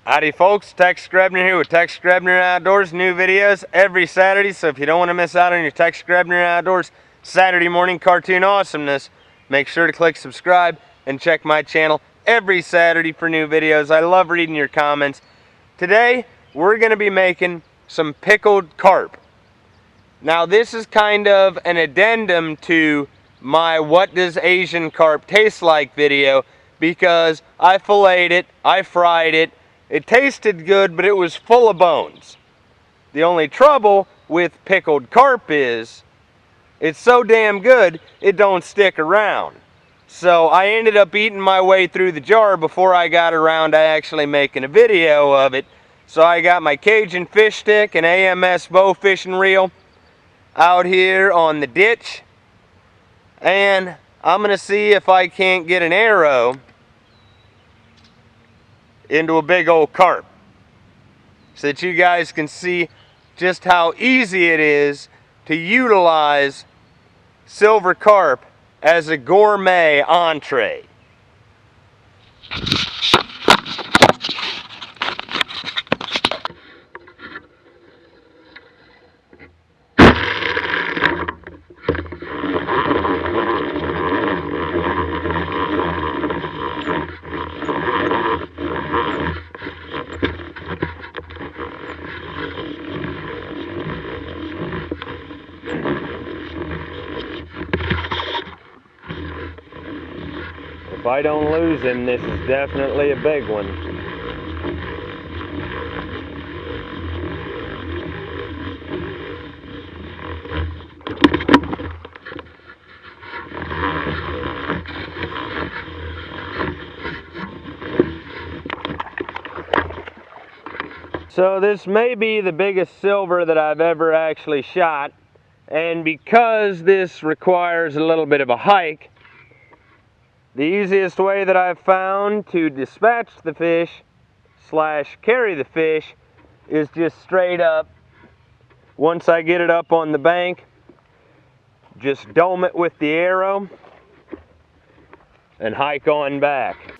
Howdy folks, GRebner here with GRebner Outdoors. New videos every Saturday, so if you don't want to miss out on your GRebner Outdoors Saturday morning cartoon awesomeness, make sure to click subscribe and check my channel every Saturday for new videos. I love reading your comments. Today, we're going to be making some pickled carp. Now this is kind of an addendum to my What Does Asian Carp Taste Like video, because I filleted it, I fried it. It tasted good, but it was full of bones. The only trouble with pickled carp is it's so damn good it don't stick around. So I ended up eating my way through the jar before I got around to actually making a video of it. So I got my Cajun fish stick and AMS BowFishing reel out here on the ditch, and I'm gonna see if I can't get an arrow into a big old carp, so that you guys can see just how easy it is to utilize silver carp as a gourmet entree. If I don't lose him, this is definitely a big one. So this may be the biggest silver that I've ever actually shot, and because this requires a little bit of a hike, the easiest way that I've found to dispatch the fish / carry the fish is just straight up, once I get it up on the bank, just dome it with the arrow and hike on back.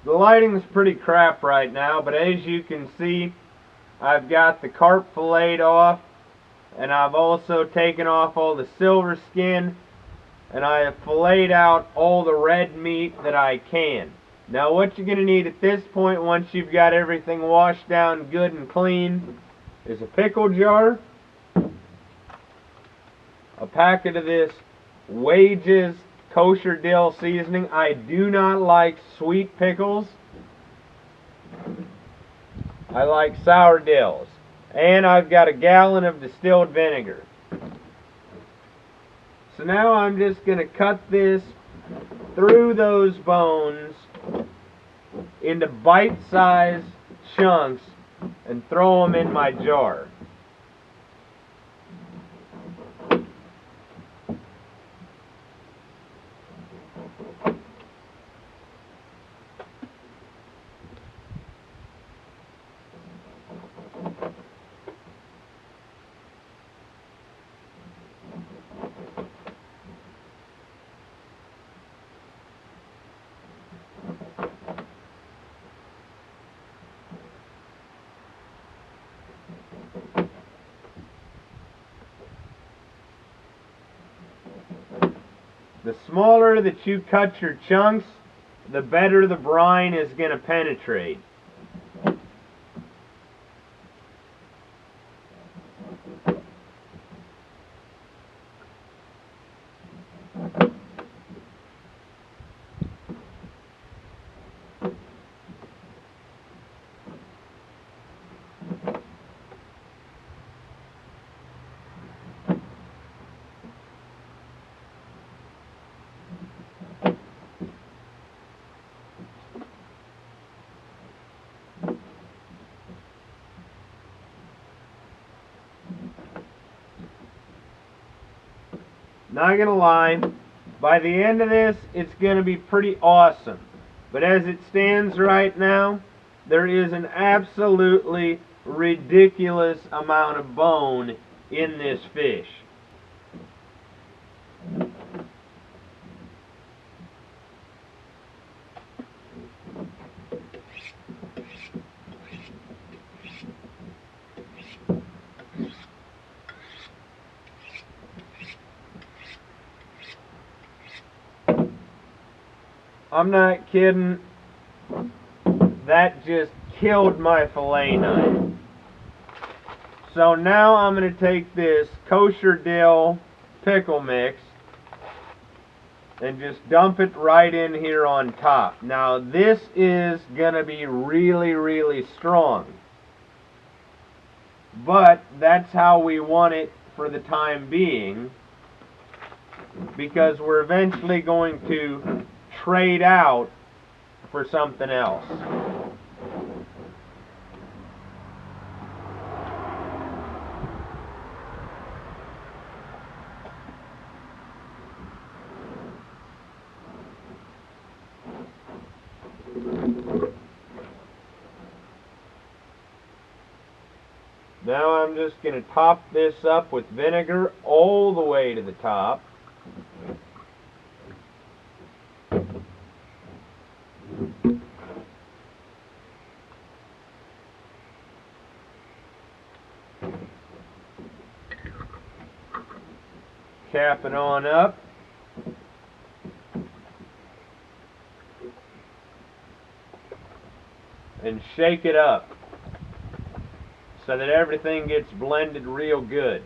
The lighting's pretty crap right now, but as you can see, I've got the carp filleted off, and I've also taken off all the silver skin, and I have filleted out all the red meat that I can. Now what you're going to need at this point, once you've got everything washed down good and clean, is a pickle jar, a packet of this Wages kosher dill seasoning. I do not like sweet pickles. I like sour dills. And I've got a gallon of distilled vinegar. So now I'm just going to cut this through those bones into bite-sized chunks and throw them in my jar. The smaller that you cut your chunks, the better the brine is going to penetrate. Not gonna lie, by the end of this, it's gonna be pretty awesome. But as it stands right now, there is an absolutely ridiculous amount of bone in this fish. I'm not kidding. That just killed my fillet knife. So now I'm going to take this kosher dill pickle mix and just dump it right in here on top. Now this is going to be really, really strong. But that's how we want it for the time being, because we're eventually going to trade out for something else. Now I'm just going to top this up with vinegar all the way to the top. Cap it on up. And shake it up so that everything gets blended real good.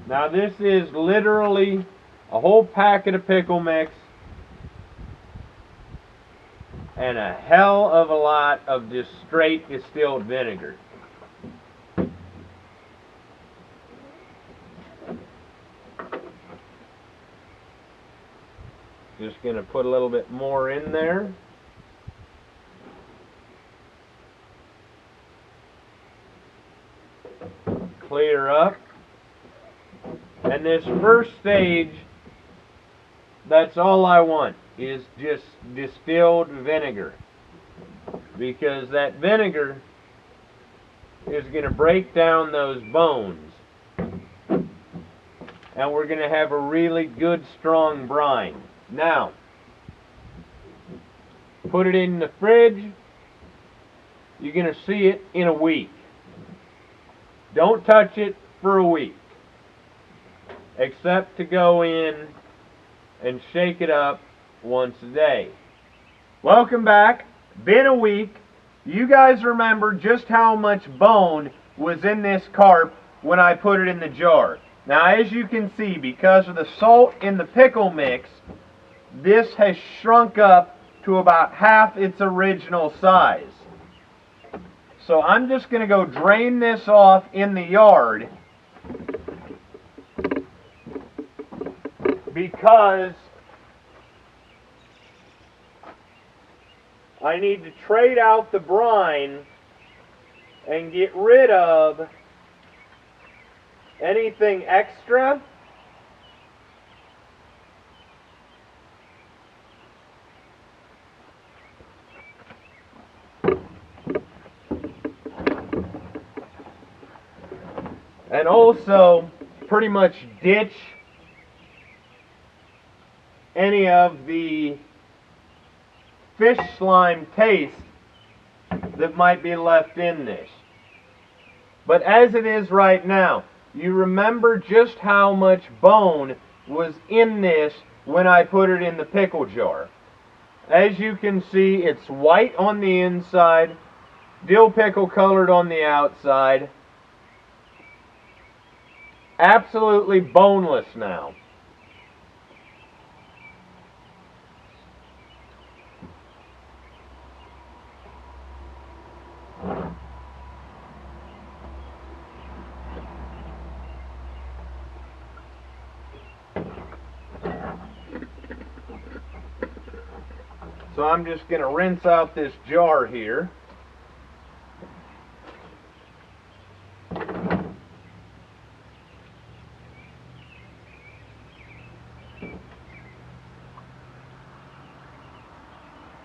Now this is literally a whole packet of pickle mix and a hell of a lot of just straight distilled vinegar. Just going to put a little bit more in there. Clear up. And this first stage, that's all I want, is just distilled vinegar. Because that vinegar is going to break down those bones. And we're going to have a really good, strong brine. Now, put it in the fridge. You're going to see it in a week. Don't touch it for a week, except to go in and shake it up once a day. Welcome back. Been a week. You guys remember just how much bone was in this carp when I put it in the jar. Now, as you can see, because of the salt in the pickle mix, this has shrunk up to about half its original size. So I'm just going to go drain this off in the yard because I need to trade out the brine and get rid of anything extra. And also pretty much ditch any of the fish slime taste that might be left in this. But as it is right now, you remember just how much bone was in this when I put it in the pickle jar. As you can see, it's white on the inside, dill pickle colored on the outside. Absolutely boneless now. So I'm just going to rinse out this jar here.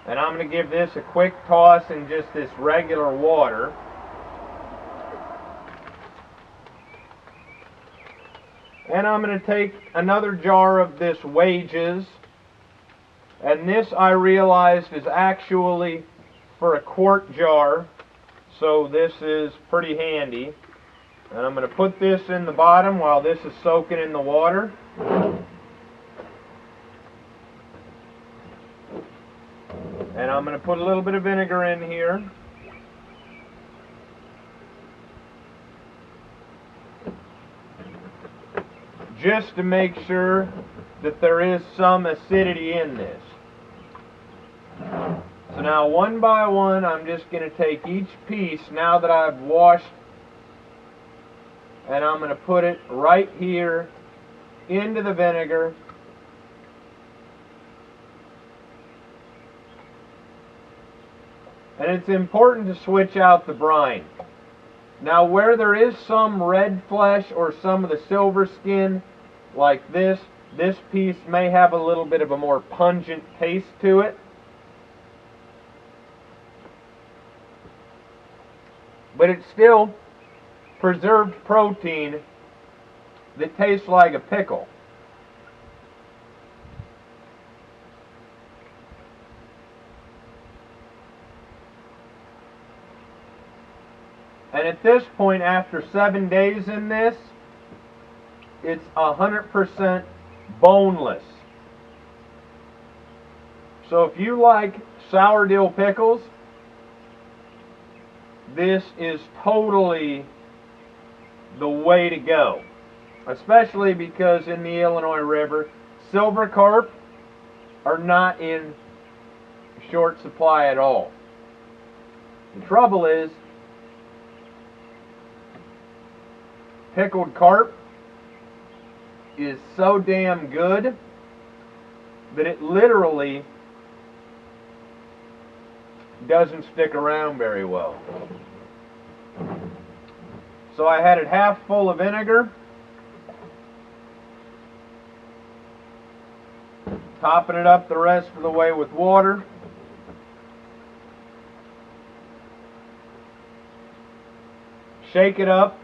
And I'm going to give this a quick toss in just this regular water. And I'm going to take another jar of this Wages. And this, I realized, is actually for a quart jar. So this is pretty handy. And I'm going to put this in the bottom while this is soaking in the water. And I'm going to put a little bit of vinegar in here. Just to make sure that there is some acidity in this. So now one by one, I'm just going to take each piece now that I've washed, and I'm going to put it right here into the vinegar. And it's important to switch out the brine. Now where there is some red flesh or some of the silver skin like this piece may have a little bit of a more pungent taste to it. But it's still preserved protein that tastes like a pickle. And at this point, after 7 days in this, it's 100% boneless. So if you like sour dill pickles, this is totally the way to go. Especially because in the Illinois River, silver carp are not in short supply at all. The trouble is, pickled carp is so damn good that it literally doesn't stick around very well. So I had it half full of vinegar, topping it up the rest of the way with water. Shake it up,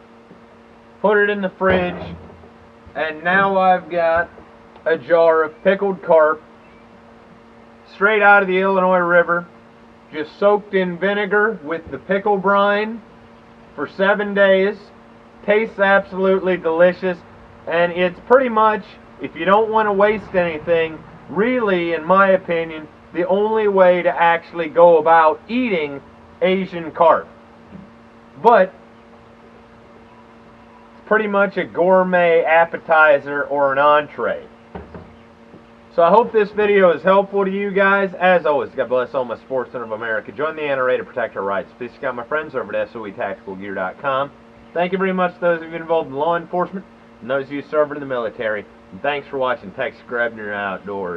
put it in the fridge, and now I've got a jar of pickled carp straight out of the Illinois River, just soaked in vinegar with the pickle brine for 7 days. Tastes absolutely delicious, and it's pretty much, if you don't want to waste anything, really, in my opinion, the only way to actually go about eating Asian carp. But it's pretty much a gourmet appetizer or an entree. So I hope this video is helpful to you guys. As always, God bless all my sportsmen of America. Join the NRA to protect our rights. Please check out my friends over at SOETacticalgear.com. Thank you very much to those of you involved in law enforcement and those of you serving in the military. And thanks for watching GRebner Outdoors.